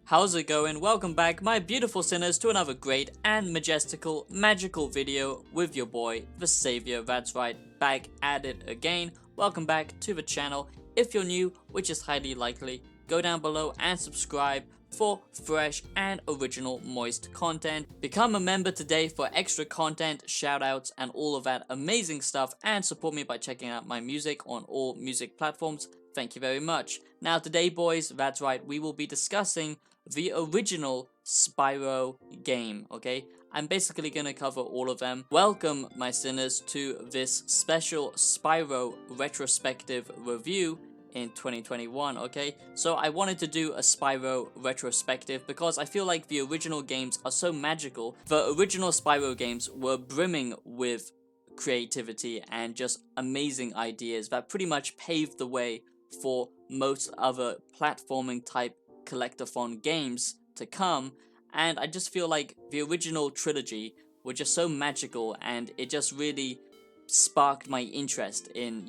How's it going? Welcome back, my beautiful sinners, to another great and majestical, magical video with your boy, the Savior. That's right, back at it again. Welcome back to the channel. If you're new, which is highly likely, go down below and subscribe for fresh and original moist content. Become a member today for extra content, shoutouts, and all of that amazing stuff, and support me by checking out my music on all music platforms. Thank you very much. Now today, boys, that's right, we will be discussing the original Spyro game, okay? I'm basically gonna cover all of them. Welcome, my sinners, to this special Spyro Retrospective review in 2021, okay? So I wanted to do a Spyro Retrospective because I feel like the original games are so magical. The original Spyro games were brimming with creativity and just amazing ideas that pretty much paved the way for most other platforming type collectathon games to come, and I just feel like the original trilogy were just so magical, and it just really sparked my interest in,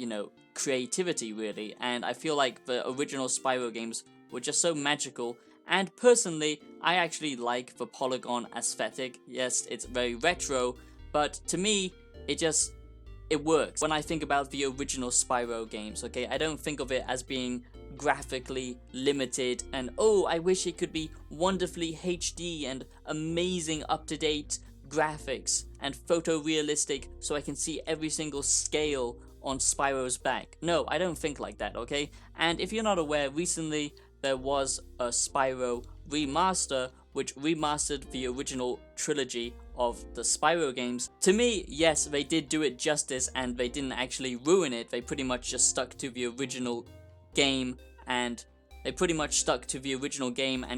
creativity really. And I feel like the original Spyro games were just so magical, and personally I actually like the polygon aesthetic. Yes, it's very retro, but to me it works. When I think about the original Spyro games, okay, I don't think of it as being graphically limited and oh, I wish it could be wonderfully HD and amazing up-to-date graphics and photorealistic so I can see every single scale on Spyro's back. No, I don't think like that, okay? And if you're not aware, recently there was a Spyro remaster which remastered the original trilogy of the Spyro games. To me, yes, they did do it justice and they didn't actually ruin it. They pretty much just stuck to the original game and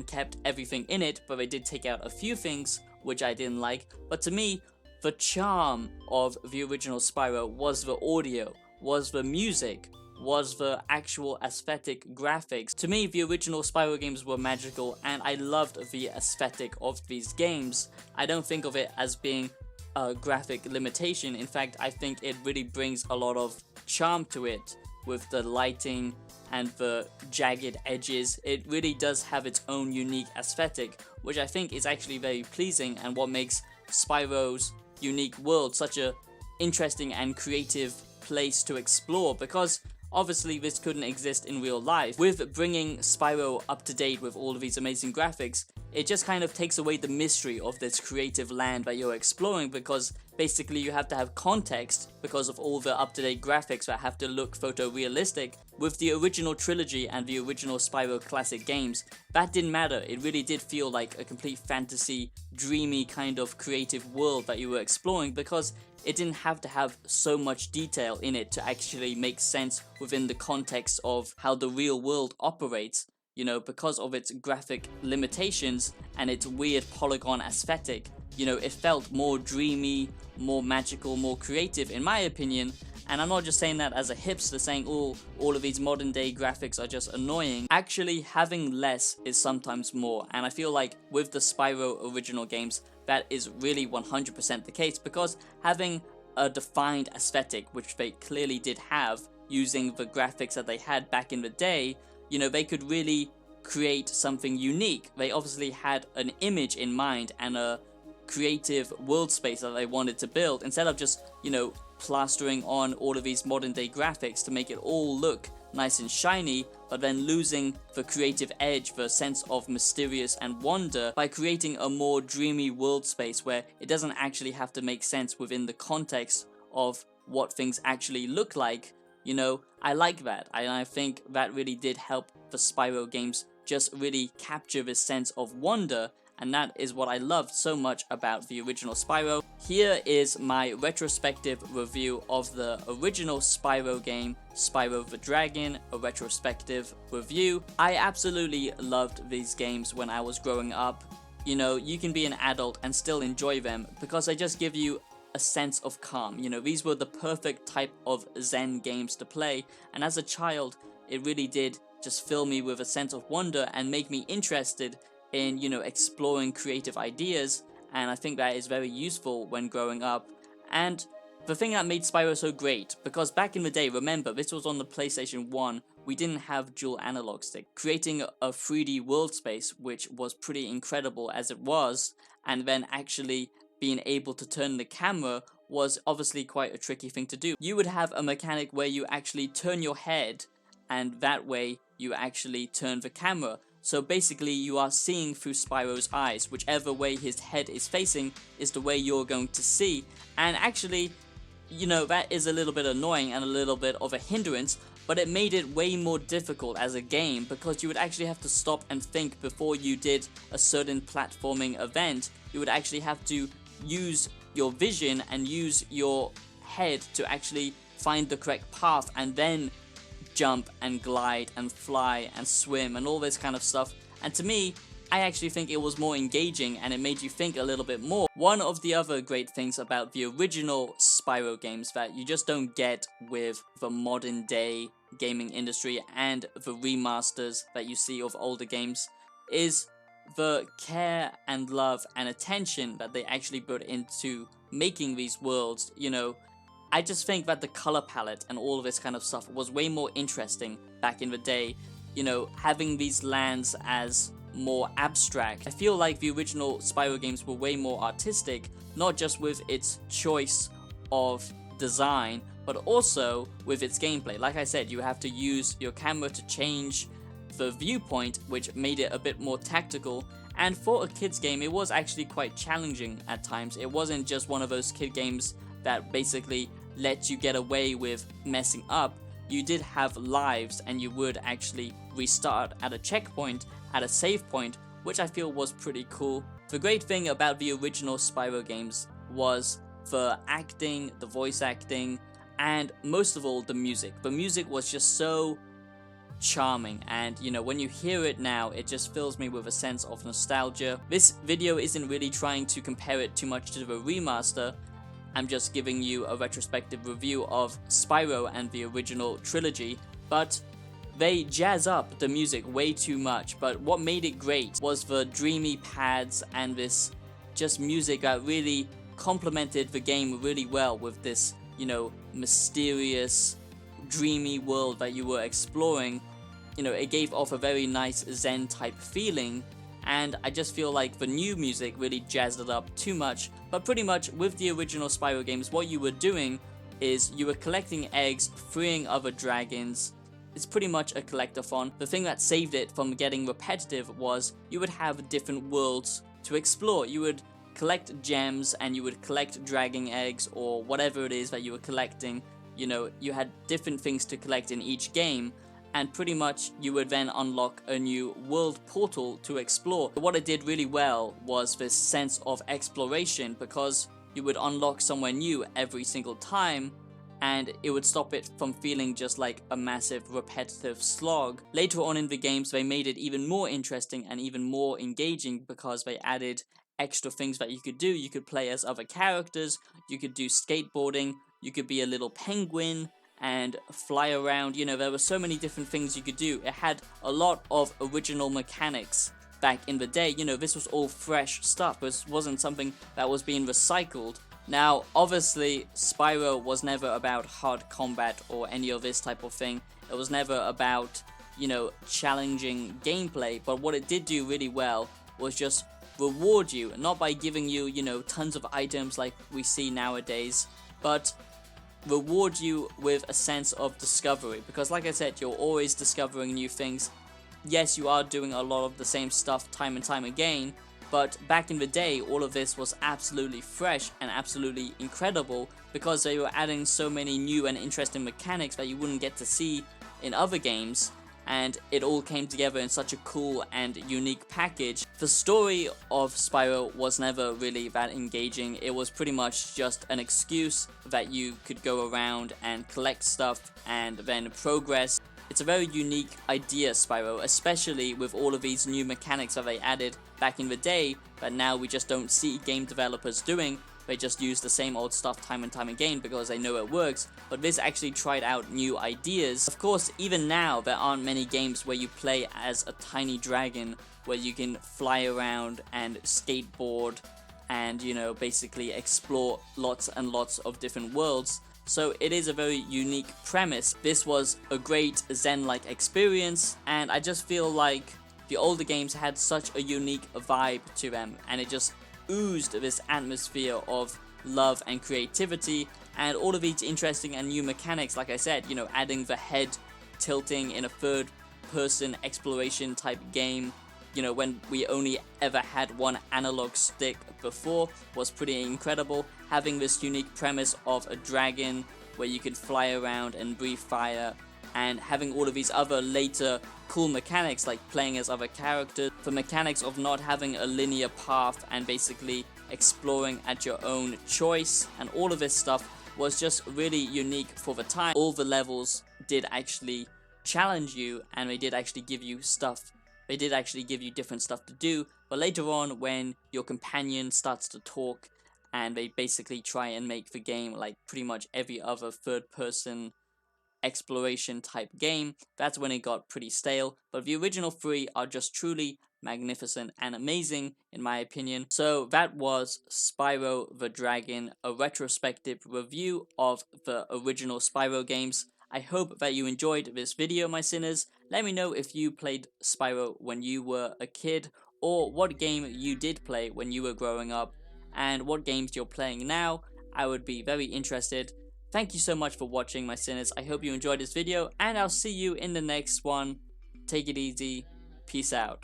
kept everything in it, but they did take out a few things which I didn't like. But to me, the charm of the original Spyro was the audio, was the music, was the actual aesthetic graphics. To me, the original Spyro games were magical and I loved the aesthetic of these games. I don't think of it as being a graphic limitation. In fact, I think it really brings a lot of charm to it with the lighting and the jagged edges. It really does have its own unique aesthetic, which I think is actually very pleasing and what makes Spyro's unique world such a interesting and creative place to explore, because obviously this couldn't exist in real life. With bringing Spyro up to date with all of these amazing graphics, it just kind of takes away the mystery of this creative land that you're exploring, because basically you have to have context because of all the up-to-date graphics that have to look photorealistic. With the original trilogy and the original Spyro classic games, that didn't matter. It really did feel like a complete fantasy, dreamy kind of creative world that you were exploring, because it didn't have to have so much detail in it to actually make sense within the context of how the real world operates. Because of its graphic limitations and its weird polygon aesthetic, it felt more dreamy, more magical, more creative in my opinion. And I'm not just saying that as a hipster saying all of these modern day graphics are just annoying. Actually, having less is sometimes more, and I feel like with the Spyro original games that is really 100% the case, because having a defined aesthetic, which they clearly did have using the graphics that they had back in the day, they could really create something unique. They obviously had an image in mind and a creative world space that they wanted to build, instead of just, plastering on all of these modern day graphics to make it all look nice and shiny, but then losing the creative edge, the sense of mysterious and wonder by creating a more dreamy world space where it doesn't actually have to make sense within the context of what things actually look like. I like that, and I think that really did help the Spyro games just really capture this sense of wonder, and that is what I loved so much about the original Spyro. Here is my retrospective review of the original Spyro game, Spyro the Dragon, a retrospective review. I absolutely loved these games when I was growing up. You can be an adult and still enjoy them because they just give you a sense of calm. These were the perfect type of Zen games to play, and as a child, it really did just fill me with a sense of wonder and make me interested in, exploring creative ideas, and I think that is very useful when growing up. And the thing that made Spyro so great, because back in the day, remember, this was on the PlayStation 1 we didn't have dual analog stick. Creating a 3D world space, which was pretty incredible as it was, and then actually being able to turn the camera was obviously quite a tricky thing to do. You would have a mechanic where you actually turn your head, and that way you actually turn the camera. So basically you are seeing through Spyro's eyes. Whichever way his head is facing is the way you're going to see. And actually, you know, that is a little bit annoying and a little bit of a hindrance, but it made it way more difficult as a game because you would actually have to stop and think before you did a certain platforming event. You would actually have to use your vision and use your head to actually find the correct path and then jump and glide and fly and swim and all this kind of stuff. And to me, I actually think it was more engaging and it made you think a little bit more. One of the other great things about the original Spyro games that you just don't get with the modern day gaming industry and the remasters that you see of older games is the care and love and attention that they actually put into making these worlds. You know, I just think that the color palette and all of this kind of stuff was way more interesting back in the day. You know, having these lands as more abstract. I feel like the original Spyro games were way more artistic, not just with its choice of design, but also with its gameplay. Like I said, you have to use your camera to change the viewpoint, which made it a bit more tactical. And for a kids game, it was actually quite challenging at times. It wasn't just one of those kid games that basically let you get away with messing up. You did have lives and you would actually restart at a checkpoint, at a save point, which I feel was pretty cool. The great thing about the original Spyro games was the acting, the voice acting, and most of all the music. The music was just so charming, and you know, when you hear it now, it just fills me with a sense of nostalgia. This video isn't really trying to compare it too much to the remaster. I'm just giving you a retrospective review of Spyro and the original trilogy, but they jazz up the music way too much. But what made it great was the dreamy pads and this just music that really complemented the game really well with this, you know, mysterious, dreamy world that you were exploring. You know, it gave off a very nice Zen type feeling, and I just feel like the new music really jazzed it up too much. But pretty much with the original Spyro games, what you were doing is you were collecting eggs, freeing other dragons. It's pretty much a collectathon. The thing that saved it from getting repetitive was you would have different worlds to explore. You would collect gems and you would collect dragon eggs or whatever it is that you were collecting. You know, you had different things to collect in each game, and pretty much you would then unlock a new world portal to explore. But what it did really well was this sense of exploration, because you would unlock somewhere new every single time, and it would stop it from feeling just like a massive repetitive slog. Later on in the games, they made it even more interesting and even more engaging because they added extra things that you could do. You could play as other characters, you could do skateboarding, you could be a little penguin and fly around. You know, there were so many different things you could do. It had a lot of original mechanics back in the day. You know, this was all fresh stuff. This wasn't something that was being recycled. Now, obviously, Spyro was never about hard combat or any of this type of thing. It was never about, you know, challenging gameplay. But what it did do really well was just reward you, not by giving you, you know, tons of items like we see nowadays, but reward you with a sense of discovery. Because like I said, you're always discovering new things. Yes, you are doing a lot of the same stuff time and time again, but back in the day, all of this was absolutely fresh and absolutely incredible because they were adding so many new and interesting mechanics that you wouldn't get to see in other games, and it all came together in such a cool and unique package. The story of Spyro was never really that engaging. It was pretty much just an excuse that you could go around and collect stuff and then progress. It's a very unique idea, Spyro, especially with all of these new mechanics that they added back in the day that now we just don't see game developers doing. They just use the same old stuff time and time again because they know it works, but this actually tried out new ideas. Of course, even now, there aren't many games where you play as a tiny dragon, where you can fly around and skateboard and, you know, basically explore lots and lots of different worlds. So it is a very unique premise. This was a great Zen-like experience, and I just feel like the older games had such a unique vibe to them, and it just oozed this atmosphere of love and creativity, and all of these interesting and new mechanics, like I said, you know, adding the head tilting in a third person exploration type game, you know, when we only ever had one analog stick before, was pretty incredible. Having this unique premise of a dragon where you could fly around and breathe fire, and having all of these other later cool mechanics like playing as other characters, the mechanics of not having a linear path and basically exploring at your own choice, and all of this stuff was just really unique for the time. All the levels did actually challenge you, and they did actually give you stuff. They did actually give you different stuff to do, but later on when your companion starts to talk and they basically try and make the game like pretty much every other third person exploration type game, that's when it got pretty stale. But the original three are just truly magnificent and amazing in my opinion. So that was Spyro the Dragon, a retrospective review of the original Spyro games. I hope that you enjoyed this video, my sinners. Let me know if you played Spyro when you were a kid, or what game you did play when you were growing up, and what games you're playing now. I would be very interested. Thank you so much for watching, my sinners. I hope you enjoyed this video, and I'll see you in the next one. Take it easy. Peace out.